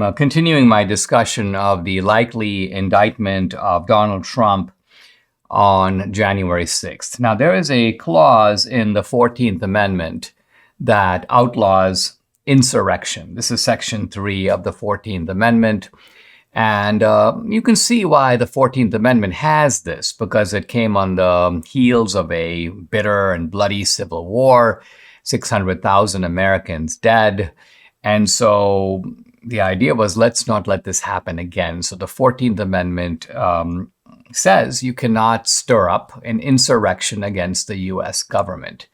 I'm continuing my discussion of the likely indictment of Donald Trump on January 6th. Now, there is a clause in the 14th Amendment that outlaws insurrection. This is Section 3 of the 14th Amendment. And you can see why the 14th Amendment has this, because it came on the heels of a bitter and bloody civil war, 600,000 Americans dead. And so the idea was, let's not let this happen again. So the 14th Amendment says you cannot stir up an insurrection against the U.S. government.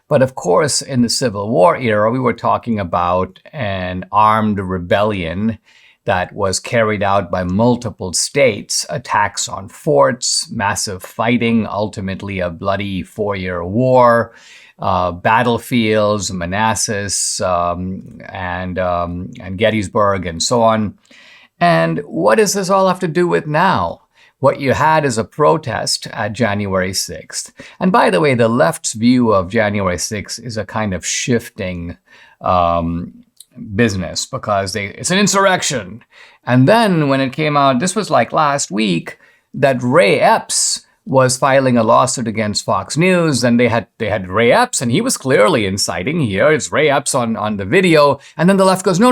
But of course, in the Civil War era, we were talking about an armed rebellion that was carried out by multiple states, attacks on forts, massive fighting, ultimately a bloody 4-year war, battlefields, Manassas, and Gettysburg, and so on. And what does this all have to do with now? What you had is a protest at January 6th. And by the way, the left's view of January 6th is a kind of shifting business, because it's an insurrection. And then when it came out, this was like last week, that Ray Epps was filing a lawsuit against Fox News, and they had Ray Epps, and he was clearly inciting. Here it's Ray Epps on the video, and then the left goes, no,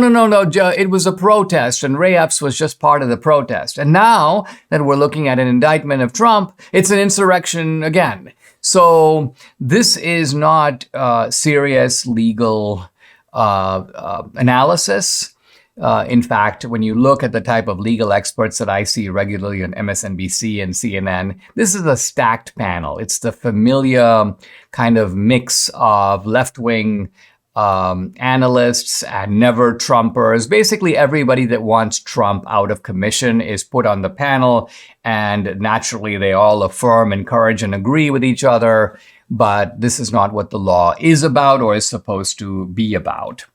it was a protest, and Ray Epps was just part of the protest. And now that we're looking at an indictment of Trump, it's an insurrection again. So this is not serious legal analysis. In fact, when you look at the type of legal experts that I see regularly on MSNBC and CNN, this is a stacked panel. It's the familiar kind of mix of left-wing analysts and never Trumpers. Basically, everybody that wants Trump out of commission is put on the panel, and naturally they all affirm, encourage, and agree with each other. But this is not what the law is about or is supposed to be about.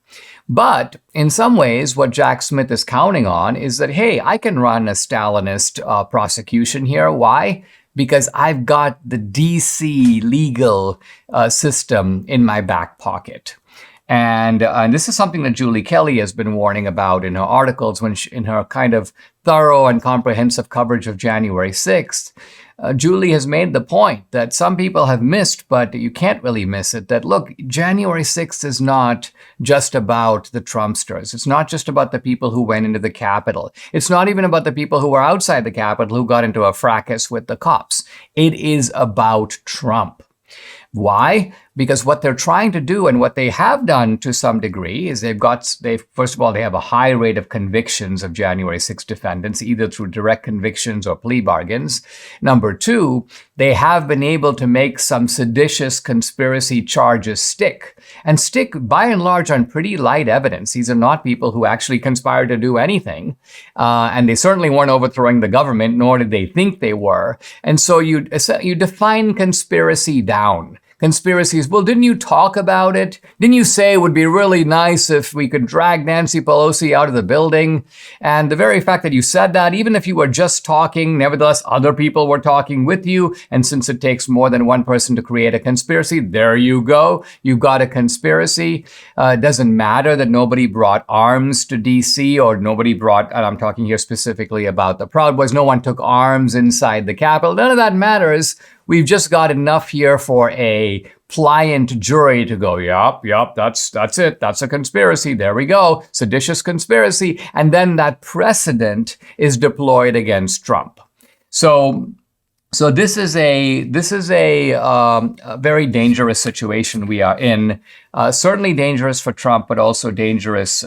But in some ways, what Jack Smith is counting on is that, hey, I can run a Stalinist prosecution here. Why? Because I've got the DC legal system in my back pocket. And this is something that Julie Kelly has been warning about in her articles, in her kind of thorough and comprehensive coverage of January 6th. Julie has made the point that some people have missed, but you can't really miss it, that look, January 6th is not just about the Trumpsters. It's not just about the people who went into the Capitol. It's not even about the people who were outside the Capitol who got into a fracas with the cops. It is about Trump. Why? Because what they're trying to do, and what they have done to some degree, is first of all, they have a high rate of convictions of January 6 defendants, either through direct convictions or plea bargains. Number two, they have been able to make some seditious conspiracy charges stick by and large on pretty light evidence. These are not people who actually conspired to do anything. And they certainly weren't overthrowing the government, nor did they think they were. And so you define conspiracy down. Conspiracies. Well, didn't you talk about it? Didn't you say it would be really nice if we could drag Nancy Pelosi out of the building? And the very fact that you said that, even if you were just talking, nevertheless, other people were talking with you. And since it takes more than one person to create a conspiracy, there you go. You've got a conspiracy. It doesn't matter that nobody brought arms to DC, or nobody brought, and I'm talking here specifically about the Proud Boys, no one took arms inside the Capitol. None of that matters. We've just got enough here for a pliant jury to go, yep, that's it. That's a conspiracy. There we go. Seditious conspiracy. And then that precedent is deployed against Trump. So this is a very dangerous situation we are in. Certainly dangerous for Trump, but also dangerous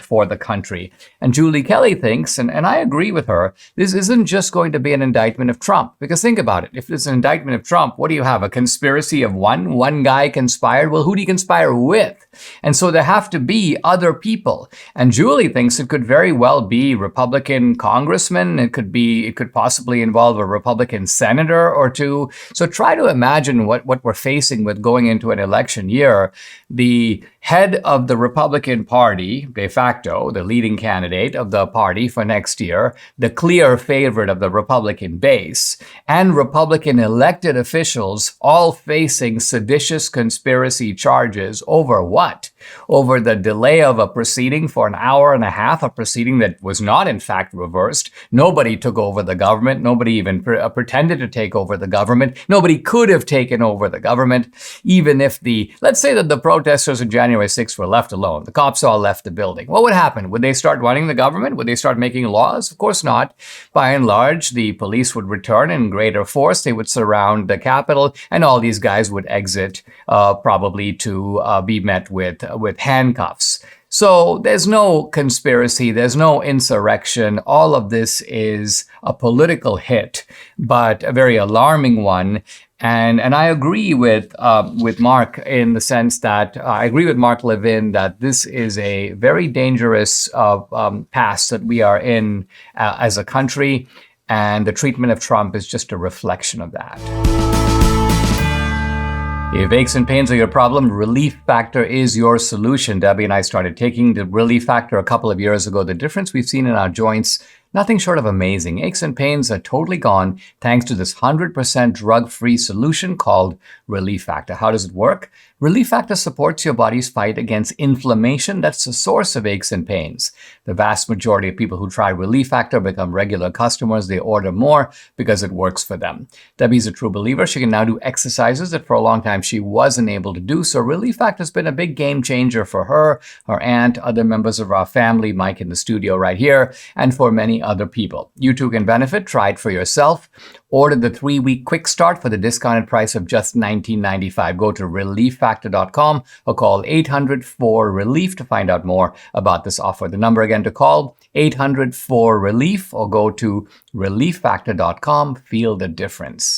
for the country. And Julie Kelly thinks, and I agree with her, this isn't just going to be an indictment of Trump. Because think about it. If it's an indictment of Trump, what do you have? A conspiracy of one? One guy conspired? Well, who do you conspire with? And so there have to be other people. And Julie thinks it could very well be Republican congressmen. It could possibly involve a Republican senator or two. So try to imagine what we're facing with going into an election year. The head of the Republican Party, de facto, the leading candidate of the party for next year, the clear favorite of the Republican base, and Republican elected officials all facing seditious conspiracy charges over what? over the delay of a proceeding for an hour and a half, a proceeding that was not in fact reversed. Nobody took over the government. Nobody even pretended to take over the government. Nobody could have taken over the government, even if let's say that the protesters on January 6th were left alone. The cops all left the building. What would happen? Would they start running the government? Would they start making laws? Of course not. By and large, the police would return in greater force. They would surround the Capitol, and all these guys would exit, probably to be met with handcuffs. So there's no conspiracy, there's no insurrection. All of this is a political hit, but a very alarming one. And I agree with Mark in the sense that I agree with Mark Levin that this is a very dangerous pass that we are in as a country, and the treatment of Trump is just a reflection of that. If aches and pains are your problem, Relief Factor is your solution. Debbie and I started taking the Relief Factor a couple of years ago. The difference we've seen in our joints, nothing short of amazing. Aches and pains are totally gone thanks to this 100% drug-free solution called Relief Factor. How does it work? Relief Factor supports your body's fight against inflammation that's the source of aches and pains. The vast majority of people who try Relief Factor become regular customers. They order more because it works for them. Debbie's a true believer. She can now do exercises that for a long time she wasn't able to do. So Relief Factor has been a big game changer for her, her aunt, other members of our family, Mike in the studio right here, and for many other people. You too can benefit. Try it for yourself. Order the 3-week quick start for the discounted price of just $19.95. Go to relieffactor.com or call 800-4-RELIEF to find out more about this offer. The number again to call, 800-4-RELIEF, or go to relieffactor.com. Feel the difference.